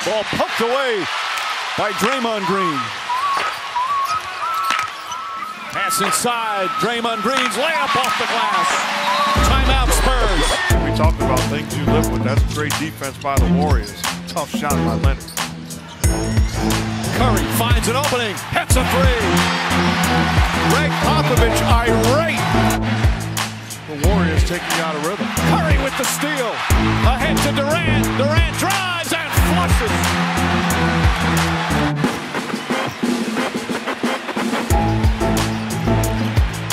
Ball poked away by Draymond Green. Pass inside. Draymond Green's layup off the glass. Timeout Spurs. We talked about things you live with. That's great defense by the Warriors. Tough shot by Leonard. Curry finds an opening. Hits a three. Greg Popovich irate. The Warriors taking out of rhythm. Curry with the steal. Ahead to Durant. Durant drives and flushes.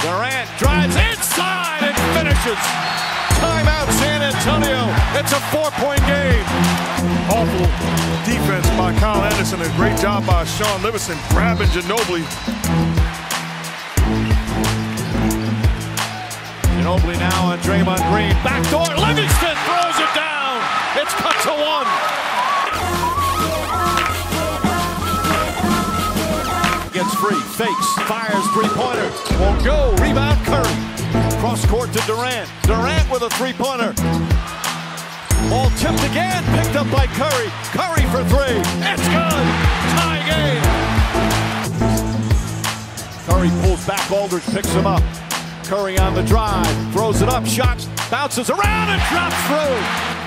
Durant drives inside and finishes. Timeout San Antonio. It's a 4-point game. Awful defense by Kyle Anderson. A great job by Sean Livingston grabbing Ginobili. Ginobili now on Draymond Green. Backdoor. Livingston throws it down. It's cut to one. Gets free. Fakes. Fires three-pointer. Won't go. Rebound Curry. Cross court to Durant. Durant with a three-pointer. Ball tipped again. Picked up by Curry. Curry for three. It's good. Tie game. Curry pulls back. Aldridge picks him up. Curry on the drive. Throws it up. Shot. Bounces around and drops through.